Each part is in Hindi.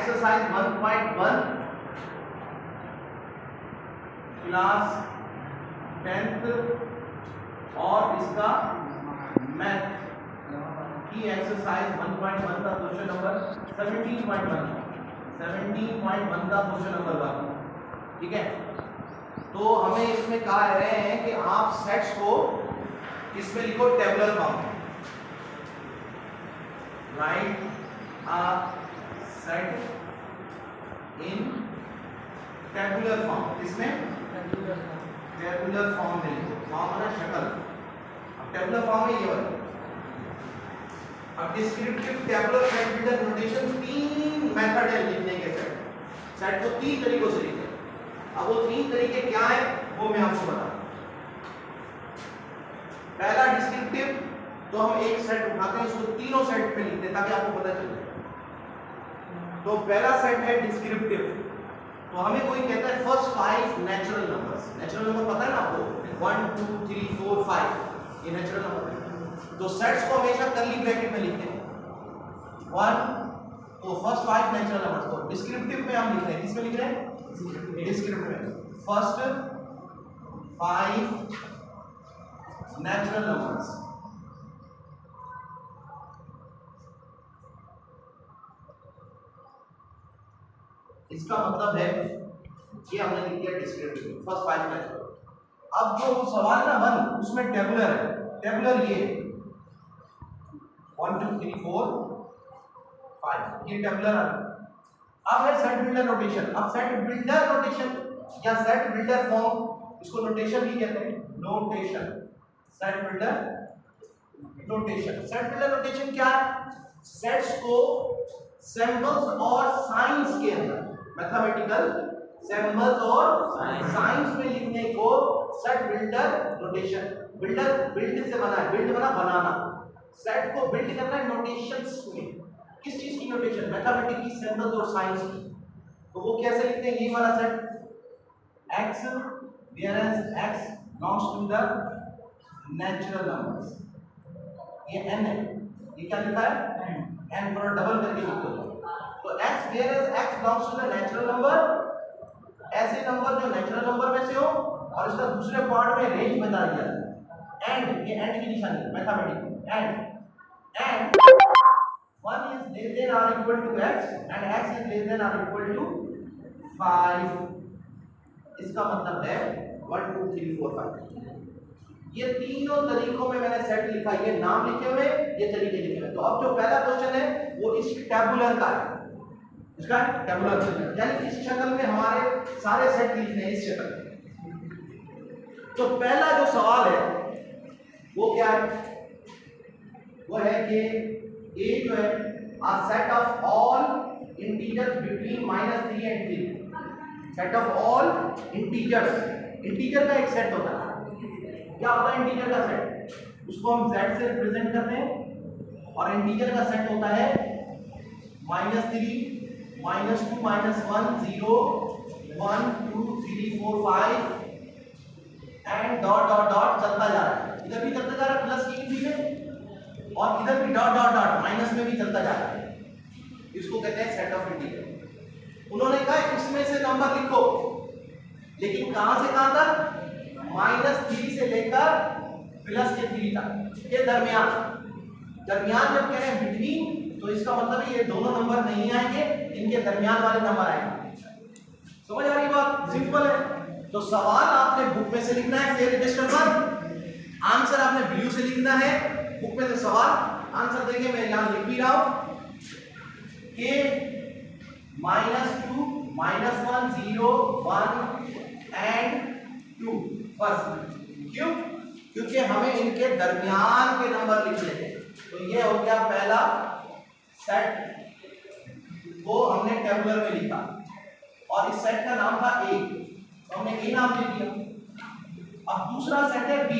एक्सरसाइज 1.1 क्लास 10th और इसका मैथ की एक्सरसाइज 1.1 का क्वेश्चन नंबर 17.1 का क्वेश्चन नंबर 1। ठीक है, तो हमें इसमें कहा रहे हैं कि आप सेट्स को इसमें लिखो tabular form. Right a set in tabular form. इसमें टेबुलर फॉर्म में लिखो, फॉर्म है शक्ल। अब टेबुलर फॉर्म में ये वाला। अब descriptive tabular set builder notation 3 method है लिखने के। सेट को 3 तरीकों से लिखते हैं। अब वो 3 तरीके क्या है वो मैं आपको बताऊं। पहला डिस्क्रिप्टिव, तो हम एक सेट उठाते हैं, उसको तीनों सेट पे लिखते हैं ताकि आपको पता चले। तो पहला सेट है डिस्क्रिप्टिव। तो हमें कोई कहता है first 5 natural numbers. Natural number पता है ना आपको, 1 2 3 4 5, ये नेचुरल नंबर है। तो सेट्स को हमेशा कर्ली ब्रैकेट में लिखते हैं। 1 तो फर्स्ट 5 नेचुरल नंबर्स। तो डिस्क्रिप्टिव में हम लिख रहे हैं, किसमें लिख रहे हैं? डिस्क्रिप्टिव में फर्स्ट 5 नेचुरल नंबर्स। इसका मतलब है कि हमने लिख दिया डिस्क्रिप्टिव फर्स्ट 5 नेचुरल। अब जो सवाल है ना 1, उसमें टेबुलर है। टेबुलर ये 1 2 3 4 5, ये टेबुलर है। अब है सेट बिल्डर नोटेशन। अब सेट बिल्डर नोटेशन या सेट बिल्डर फॉर्म, इसको नोटेशन भी कहते हैं। Notation, set builder notation. Set builder notation क्या है? सेट्स को सिंबल्स और साइंस के अंदर, मैथमेटिकल सिंबल्स और साइंस में लिखने को set builder notation. Builder build से बना है, बिल्ड बना बनाना। सेट को बिल्ड करना है नोटेशंस में। किस चीज की नोटेशन? मैथमेटिक्स की, सिंबल्स और साइंस की। तो वो कैसे लिखते हैं? ये वाला set x whereas x belongs to the natural numbers, ये n है। ये क्या लिखा है? n पर डबल करके लिखो। तो x whereas x belongs to the natural number, ऐसे नंबर जो नेचुरल नंबर में से हो और इसका दूसरे पार्ट में रेंज बता दिया। एंड, ये एंड की निशानी है mathematics. And 1 is less than or equal to x and x is less than or equal to 5। इसका मतलब है 1 2 3 4 5। ये तीनों तरीकों में मैंने सेट लिखा, ये नाम लिखे हुए, ये तरीके लिखे हुए। तो अब जो पहला क्वेश्चन है वो इस टेबुलर का है। इसका टेबुलर यानी इस शक्ल में हमारे सारे सेट लिखने हैं, इस शक्ल में। तो पहला जो सवाल है वो क्या है? वो है कि A जो है a set of all integers between -3 and 3। Set of all integers, integer का एक सेट होता है। क्या होता है इंटीजर का सेट? उसको हम z से रिप्रेजेंट करते हैं और इंटीजर का सेट होता है -3 -2 -1 0 1 2 3 4 5 एंड डॉट डॉट डॉट चलता जा रहा है। इधर भी चलता जा रहा है प्लस की में, और इधर भी डॉट डॉट डॉट माइनस में भी चलता जा रहा है। इसको कहते हैं सेट ऑफ इंटीजर। उन्होंने कहा इसमें से नंबर लिखो, लेकिन कहां से कहां तक? -3 से लेकर +3 तक के दरमियान। दरमियान जब कह रहे हैं बिटवीन, तो इसका मतलब है ये दोनों नंबर नहीं आएंगे, इनके दरमियान वाले नंबर आएंगे। समझ आ रही बात? सिंपल है। तो सवाल आपने बुक में से लिखना है फेयर रजिस्टर पर, आंसर आपने ब्लू से लिखना है। बुक में से सवाल आंसर देखिए, मैं यहां लिख भी रहा हूं कि -2 -1 0 1 एंड 2 बस। क्यों? क्योंकि हमें इनके दरमियान के नंबर लिखने थे। तो ये हो गया पहला सेट, वो हमने टेबुलर में लिखा और इस सेट का नाम था A, तो हमने A नाम दे दिया। अब दूसरा सेट है B।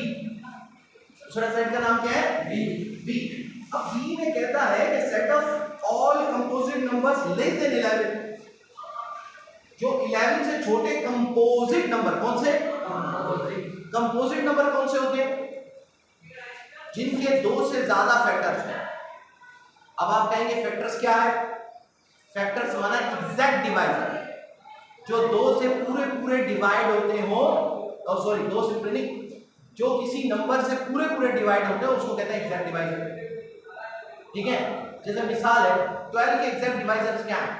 दूसरा सेट का नाम क्या है? B। अब B में कहता है कि set of all composite numbers less than 11। जो 11 से छोटे कंपोजिट नंबर, कौन से? कंपोजिट नंबर कौन से होते हैं? जिनके 2 से ज्यादा फैक्टर्स हैं। अब आप कहेंगे फैक्टर्स क्या है? फैक्टर्स माना एग्जैक्ट डिवाइजर, जो दो से पूरे पूरे डिवाइड होते हो, और सॉरी दो से पूरे नहीं, जो किसी नंबर से पूरे पूरे डिवाइड होते हैं उसको कहते हैं एग्जैक्ट डिवाइजर। ठीक है, जैसे मिसाल है 12 के एग्जैक्ट डिवाइजर्स क्या है?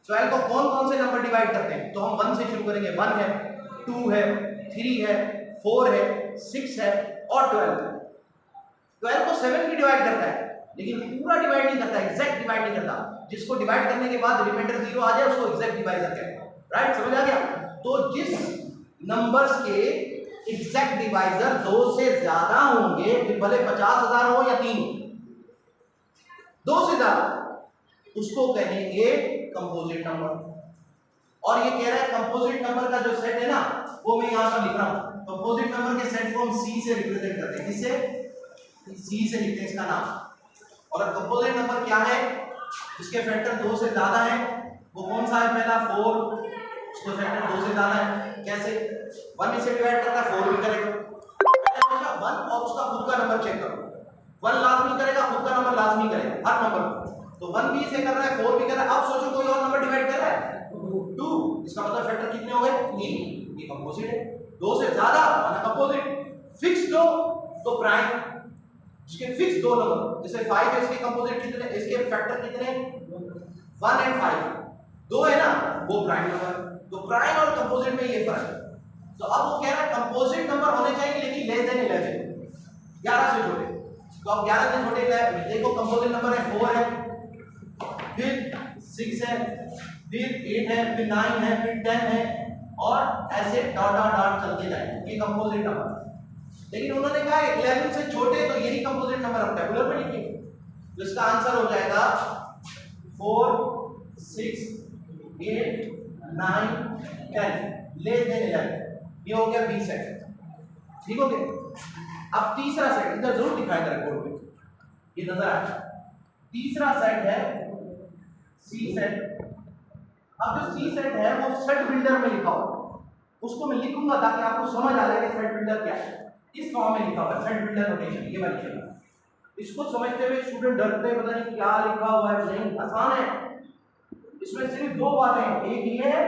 12 को कौन कौन से नंबर डिवाइड करते हैं? तो हम 1 से शुरू करेंगे, 1 है, 2 है, 3 है, 4 है, 6 है और 12। 12 को 7 भी डिवाइड करता है, लेकिन पूरा डिवाइड नहीं करता, एग्जैक्ट डिवाइड नहीं करता। जिसको डिवाइड करने के बाद रिमाइंडर 0 आ जाए उसको एग्जैक्ट डिवाइजर कहते हैं। राइट, समझ आ गया? तो जिस नंबर्स के एग्जैक्ट डिवाइजर 2 से ज्यादा होंगे, फिर भले 50,000 हो या 3, 2 से ज्यादा, उसको कहेंगे कंपोजिट नंबर। और ये कह रहा है कंपोजिट नंबर का जो सेट है ना, वो मैं यहां पर लिख रहा हूं। कंपोजिट नंबर के सेट को हम सी से रिप्रेजेंट करते हैं। किससे? सी से लिखते हैं इसका नाम। और कंपोजिट नंबर क्या है? जिसके फैक्टर 2 से ज्यादा है, वो कौन सा है? पहला 4, उसका फैक्टर 2 से ज्यादा है। कैसे? 1 से डिवाइड करता है 4 भी करेगा। पहले 1 और उसका खुद का नंबर चेक करो। 1 लाजमी करेगा, खुद का नंबर लाजमी करेगा हर नंबर। तो 1 भी से कर रहा है, 4 भी कर रहा है। अब सोचो कोई और नंबर डिवाइड कर रहा है 2, इसका मतलब फैक्टर कितने हो गए? 3। ये कंपोजिट है। 2 से ज्यादा माना कंपोजिट। फिक्स 2 तो प्राइम। इसके फिक्स 2 नंबर, जैसे 5 है, इसके कंपोजिट कितने, इसके फैक्टर कितने? 1 और 5, 2 है ना, वो प्राइम नंबर। तो प्राइम और कंपोजिट में ये फर्क है। तो अब वो कह रहा है कंपोजिट नंबर होने चाहिए लेकिन लेस देन 11, 11 से छोटे। तो अब 11 से छोटे देखो, कंपोजिट नंबर है 4 है, फिर 6 है, फिर 8 है, फिर 9 है, फिर 10 है, और ऐसे डॉट डॉट डॉट चलते जाएंगे। ये कंपोजिट नंबर। लेकिन उन्होंने कहा 11 से छोटे, तो यही कंपोजिट नंबर हम टेबुलर में लिखेंगे। तो इसका आंसर हो जाएगा 4, 6, 8, 9, 10 लेस देन 11। ये हो गया बी सेट। ठीक हो गया? अब तीसरा सेट इधर जरूर दिखाया था रिपोर्ट में, ये नजर आया। तीसरा सेट है सी सेट। अब जो सी सेट है वो सेट बिल्डर में लिखा हुआ, उसको मैं लिखूंगा ताकि आपको समझ आ जाए कि सेट बिल्डर क्या है। इस फॉर्म में लिखा हुआ है सेट बिल्डर नोटेशन, ये वाली चीज। इसको समझते हुए स्टूडेंट डरते हैं, पता नहीं क्या लिखा हुआ है। नहीं, आसान है। इसमें सिर्फ 2 बातें हैं। एक ये है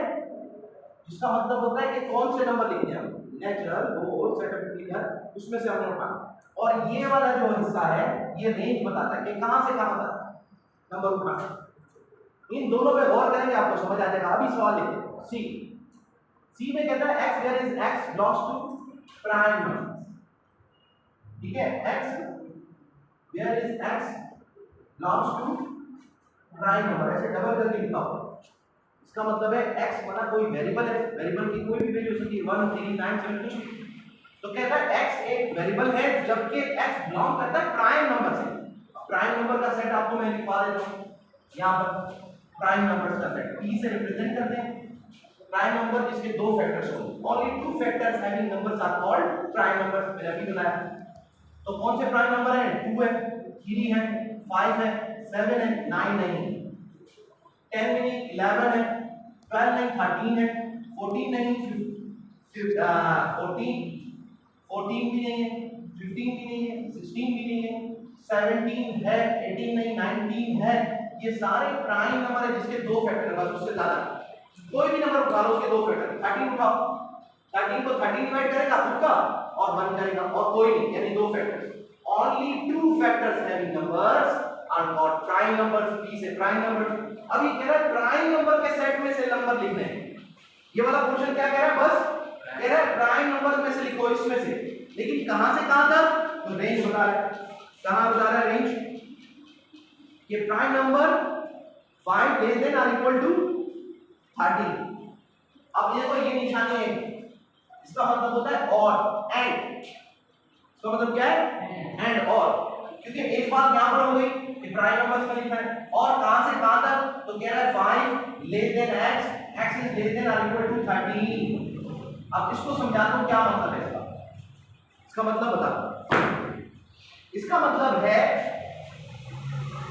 जिसका मतलब होता है कि कौन से नंबर लिखने हैं, नेचुरल, होल, सेट बिल्डर, उसमें से हमने उठाना। और ये वाला जो हिस्सा है ये रेंज बताता है कि कहां से कहां तक नंबर उठाना। इन दोनों पे गौर करेंगे, आपको समझ आ जाएगा। अभी सवाल लिखते हैं सी में कहता है x where is x belongs to prime number. ठीक है, x where is x belongs to prime number, ऐसे डबल करके लिखा हुआ। इसका मतलब है x माना कोई वेरिएबल है, वेरिएबल की कोई भी वैल्यू हो सकती है, 1, 3, 9, 7 कुछ भी। तो कहता है x एक वेरिएबल है जबकि x बिलोंग करता है प्राइम नंबर से। प्राइम नंबर का सेट आपको मैं लिखवा देता हूं यहां पर। प्राइम नंबर्स का सेट p से रिप्रेजेंट करते हैं। प्राइम नंबर जिसके 2 फैक्टर्स हो, only 2 factors having numbers are called prime numbers. मैंने अभी बताया। तो कौन से प्राइम नंबर हैं? 2 है, 3 है, 5 है, 7 है, 9 नहीं, 10 भी नहीं, 11 है, 12 नहीं, 13 है, 14 नहीं, 14 भी नहीं है, 15 भी नहीं है, 16 भी नहीं है, 17 है, 18 नहीं, 19 है। ये सारे प्राइम नंबर है जिसके 2 फैक्टर है, बस उससे ज्यादा कोई भी नंबर उठा लो उसके 2 फैक्टर। 13 उठाओ, 13 को 13 डिवाइड करेगा खुद का और 1 करेगा, और कोई नहीं, यानी 2 factor. Only 2 factors having numbers are called prime numbers. p से प्राइम नंबर। अब ये कह रहा है प्राइम नंबर के सेट में से नंबर लिखने हैं। ये वाला क्वेश्चन क्या कह रहा है? बस कह रहा है प्राइम नंबर में से लिखो, इसमें से। लेकिन कहां से कहां तक? तो रेंज बता रहा है। कहां बता रहा है रेंज? ये prime number 5 less than or equal to 30। अब देखो ये निशानी है, इसका मतलब होता है और, एंड। इसका मतलब क्या है? एंड और। क्योंकि एक बात यहां पर हो गई कि प्राइम नंबर्स में लिखना है, और कहां से कहां तक? तो कह रहा है 5 less than x, x is less than or equal to 30। अब इसको समझाता हूं क्या मतलब है इसका। इसका मतलब बता। इसका मतलब है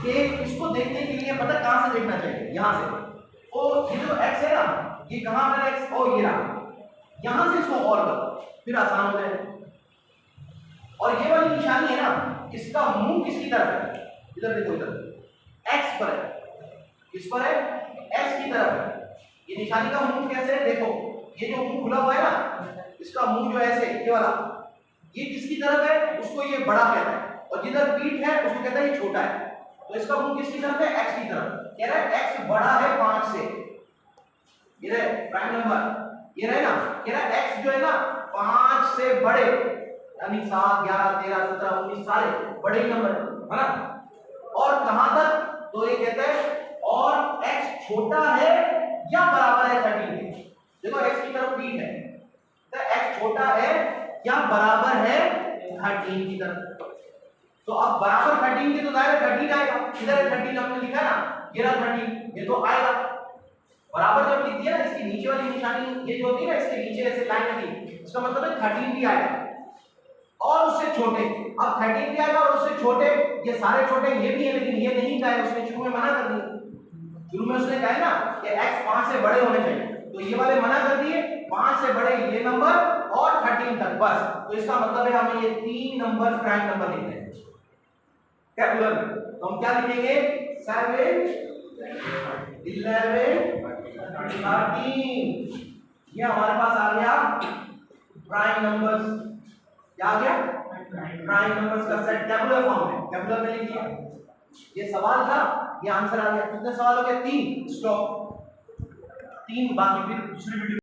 कि इसको देखने के लिए पता कहां से देखना चाहिए? यहां से। और ये जो x है ना, ये कहां पर x? और ये रहा, यहां से इसको और करो, फिर आसान हो जाएगा। और ये वाली निशानी है ना, इसका मुंह किसकी तरफ है? इधर देखो, इधर x पर है। किस पर है? x की तरफ है। ये निशानी का मुंह कैसे है, देखो ये जो मुंह खुला हुआ है ना, इसका मुंह जो है ऐसे, ये वाला, ये किसकी तरफ है, उसको ये बड़ा कहता है, और जिधर पीठ है उसको कहता है ये छोटा है। तो इसका मुंह किसकी तरफ है, x की तरफ। कह रहा है x बड़ा है 5 से, ये रहे प्राइम नंबर, ये रहे ना, कह रहा है x जो है ना 5 से बड़े, यानी 7 11 13 17 19 सारे बड़े ही नंबर है ना। और कहां तक, तो ये कहता है और x छोटा है या बराबर है 13 के। देखो x की तरफ पीठ है, तो x छोटा है या बराबर है 13 की तरफ। तो अब बराबर 13 के तो दायरा 13 आएगा, इधर 13 हमने लिखा है ना, ये रहा 13, ये तो आएगा। बराबर जब लिख दिया ना, इसकी नीचे वाली निशानी ये जो होती है ना, इसके नीचे ऐसे लाइन लगी, इसका मतलब है 13 भी आएगा और उससे छोटे। अब 13 भी आएगा और उससे छोटे, ये सारे छोटे ये भी है, लेकिन ये नहीं कहा है उसने, शुरू में मना कर दिया। शुरू में उसने कहा है ना कि x 5 से बड़े होने चाहिए, तो ये वाले मना कर दिए, 5 से बड़े ये नंबर और 13 तक बस। तो इसका मतलब है हमें ये 3 नंबर प्राइम नंबर लिखने हैं कैपिटल। तो हम क्या लिखेंगे, 7 11 13, ये हमारे पास आ गया प्राइम नंबर्स। क्या आ गया, प्राइम नंबर्स का सेट टेबुलर फॉर्म में, टेबुलर में लिख दिया। ये सवाल था, ये आंसर आ गया। कितने सवाल हो गए, 3। स्टॉप, 3, बाकी फिर दूसरी वीडियो